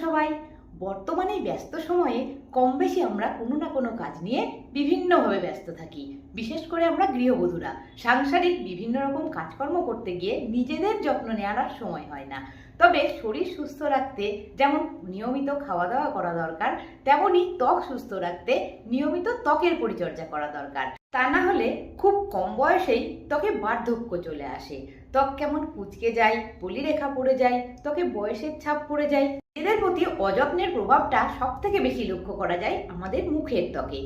সবাই। বর্তমানে এই ব্যস্ত সময়ে কম বেশি আমরা কোনো না কোনো কাজ নিয়ে বিভিন্নভাবে ব্যস্ত থাকি। বিশেষ করে আমরা গৃহবধূরা সাংসারিক বিভিন্ন রকম কাজকর্ম করতে গিয়ে নিজেদের যত্ন নেওয়ার আর সময় হয় না। তবে শরীর সুস্থ রাখতে যেমন নিয়মিত খাওয়া দাওয়া করা দরকার, তেমনি ত্বক সুস্থ রাখতে নিয়মিত ত্বকের পরিচর্যা করা দরকার। তা না হলে খুব কম বয়সেই ত্বকে বার্ধক্য চলে আসে। ত্বক কেমন কুঁচকে যায়, বলিরেখা পড়ে যায়, ত্বকে বয়সের ছাপ পড়ে যায়। এদের প্রতি অযত্নের প্রভাবটা সব থেকে বেশি লক্ষ্য করা যায় আমাদের মুখের ত্বকে।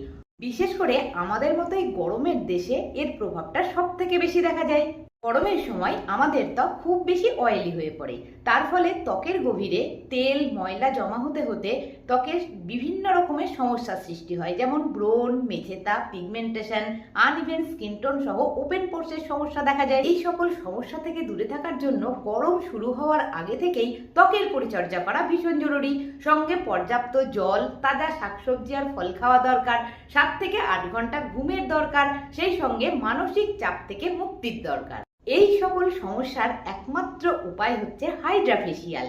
বিশেষ করে আমাদের মতো এই গরমের দেশে এর প্রভাবটা সব থেকে বেশি দেখা যায়। গরমের সময় আমাদের ত্বক খুব বেশি অয়েলি হয়ে পড়ে। তার ফলে ত্বকের গভীরে তেল ময়লা জমা হতে হতে ত্বকের বিভিন্ন রকমের সমস্যার সৃষ্টি হয়, যেমন ব্রণ, মেছেতা, পিগমেন্টেশন, আনইভেন স্কিন টোন সহ ওপেন পোর্সের সমস্যা দেখা যায়। এই সকল সমস্যা থেকে দূরে থাকার জন্য গরম শুরু হওয়ার আগে থেকেই ত্বকের পরিচর্যা করা ভীষণ জরুরি। সঙ্গে পর্যাপ্ত জল, তাজা শাকসবজি আর ফল খাওয়া দরকার। 7 থেকে 8 ঘন্টা ঘুমের দরকার। সেই সঙ্গে মানসিক চাপ থেকে মুক্তির দরকার। এই সকল সমস্যার একমাত্র উপায় হচ্ছে হাইড্রা ফেসিয়াল।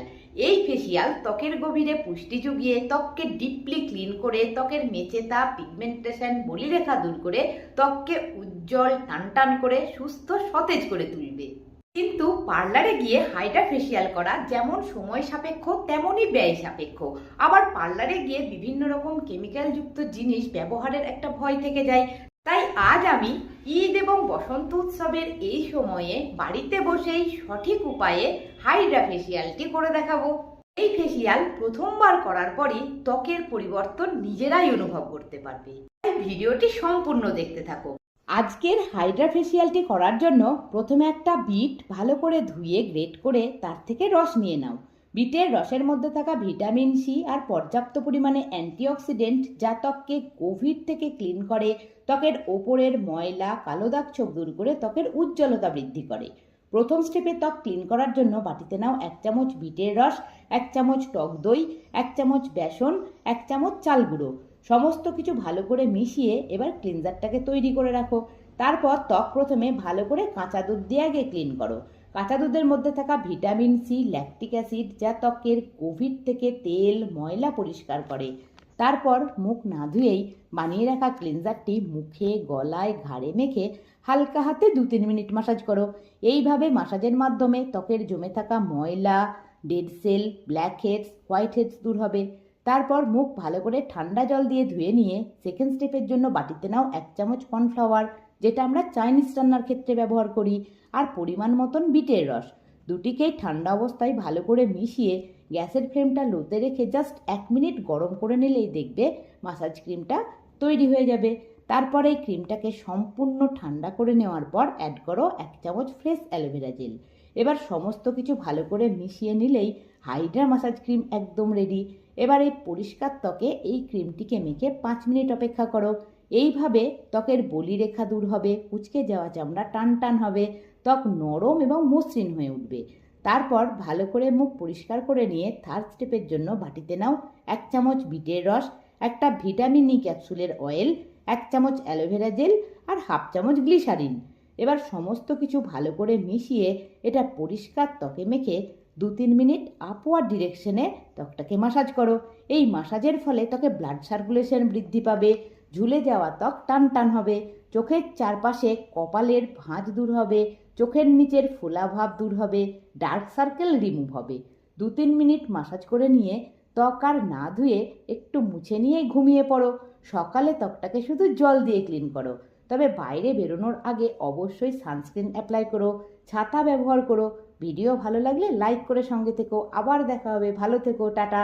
এই ফেসিয়াল ত্বকের গভীরে পুষ্টি জুগিয়ে ত্বককে ডিপলি ক্লিন করে ত্বকের মেচেতা, পিগমেন্টেশন, বলিরেখা দূর করে ত্বককে উজ্জ্বল টানটান করে সুস্থ সতেজ করে তুলবে। কিন্তু পার্লারে গিয়ে হাইড্রা ফেসিয়াল করা যেমন সময় সাপেক্ষ তেমনই ব্যয় সাপেক্ষ। আবার পার্লারে গিয়ে বিভিন্ন রকম কেমিক্যাল যুক্ত জিনিস ব্যবহারের একটা ভয় থেকে যায়। তাই আজ আমি ঈদ এবং বসন্ত উৎসবের এই সময়ে বাড়িতে বসেই সঠিক উপায়ে হাইড্রা ফেসিয়ালটি করে দেখাবো। এই ফেসিয়াল প্রথমবার করার পরই ত্বকের পরিবর্তন নিজেরাই অনুভব করতে পারবে। তাই ভিডিওটি সম্পূর্ণ দেখতে থাকো। আজকের হাইড্রা ফেসিয়ালটি করার জন্য প্রথমে একটা বিট ভালো করে ধুয়ে গ্রেট করে তার থেকে রস নিয়ে নাও। বিটের রসের মধ্যে থাকা ভিটামিন সি আর পর্যাপ্ত পরিমাণে অ্যান্টিঅক্সিডেন্ট যা ত্বককে কোভিড থেকে ক্লিন করে, ত্বকের ওপরের ময়লা কালো দাগ ছোপ দূর করে ত্বকের উজ্জ্বলতা বৃদ্ধি করে। প্রথম স্টেপে ত্বক ক্লিন করার জন্য বাটিতে নাও 1 চামচ বিটের রস, 1 চামচ টক দই, 1 চামচ বেসন, 1 চামচ চাল গুঁড়ো। সমস্ত কিছু ভালো করে মিশিয়ে এবার ক্লিনজারটাকে তৈরি করে রাখো। তারপর ত্বক প্রথমে ভালো করে কাঁচা দুধ দিয়ে আগে ক্লিন করো। কাঁচা দুধের মধ্যে থাকা ভিটামিন সি, ল্যাকটিক অ্যাসিড যা ত্বকের কোভিড থেকে তেল ময়লা পরিষ্কার করে। তারপর মুখ না ধুয়েই বানিয়ে রাখা ক্লিনজারটি মুখে, গলায়, ঘাড়ে মেখে হালকা হাতে 2-3 মিনিট মাসাজ করো। এইভাবে মাসাজের মাধ্যমে ত্বকের জমে থাকা ময়লা, dead cell, blackheads, whiteheads দূর হবে। তারপর মুখ ভালো করে ঠান্ডা জল দিয়ে ধুয়ে নিয়ে সেকেন্ড স্টেপের জন্য বাটিতে নাও 1 চামচ কর্নফ্লাওয়ার, যেটা আমরা চাইনিজ রান্নার ক্ষেত্রে ব্যবহার করি, আর পরিমাণ মতন বিটের রস। দুটিকেই ঠান্ডা অবস্থায় ভালো করে মিশিয়ে গ্যাসের ফ্লেমটা লোতে রেখে জাস্ট 1 মিনিট গরম করে নিলেই দেখবে মাসাজ ক্রিমটা তৈরি হয়ে যাবে। তারপরে এই ক্রিমটাকে সম্পূর্ণ ঠান্ডা করে নেওয়ার পর অ্যাড করো 1 চামচ ফ্রেশ অ্যালোভেরা জেল। এবার সমস্ত কিছু ভালো করে মিশিয়ে নিলেই হাইড্রা মাসাজ ক্রিম একদম রেডি। এবার এই পরিষ্কার ত্বকে এই ক্রিমটিকে মেখে 5 মিনিট অপেক্ষা করো। এইভাবে ত্বকের বলিরেখা দূর হবে, কুঁচকে যাওয়া চামড়া টান টান হবে, ত্বক নরম এবং মসৃণ হয়ে উঠবে। তারপর ভালো করে মুখ পরিষ্কার করে নিয়ে থার্ড স্টেপের জন্য বাটিতে নাও 1 চামচ বিটের রস, একটা ভিটামিন ই ক্যাপসুলের অয়েল, 1 চামচ অ্যালোভেরা জেল আর 1/2 চামচ গ্লিসারিন। এবার সমস্ত কিছু ভালো করে মিশিয়ে এটা পরিষ্কার ত্বকে মেখে 2-3 মিনিট আপওয়ার্ড ডিরেকশনে ত্বকটাকে মাসাজ করো। এই মাসাজের ফলে ত্বকে ব্লাড সার্কুলেশন বৃদ্ধি পাবে, ঝুলে যাওয়া ত্বক টান টান হবে, চোখের চারপাশে কপালের ভাঁজ দূর হবে, চোখের নিচের ফোলা ভাব দূর হবে, ডার্ক সার্কেল রিমুভ হবে। 2-3 মিনিট মাসাজ করে নিয়ে ত্বক আর না ধুয়ে একটু মুছে নিয়ে ঘুমিয়ে পড়ো। সকালে ত্বকটাকে শুধু জল দিয়ে ক্লিন করো। তবে বাইরে বেরোনোর আগে অবশ্যই সানস্ক্রিন অ্যাপ্লাই করো, ছাতা ব্যবহার করো। ভিডিও ভালো লাগলে লাইক করে সঙ্গে থেকো। আবার দেখা হবে। ভালো থেকো। টাটা।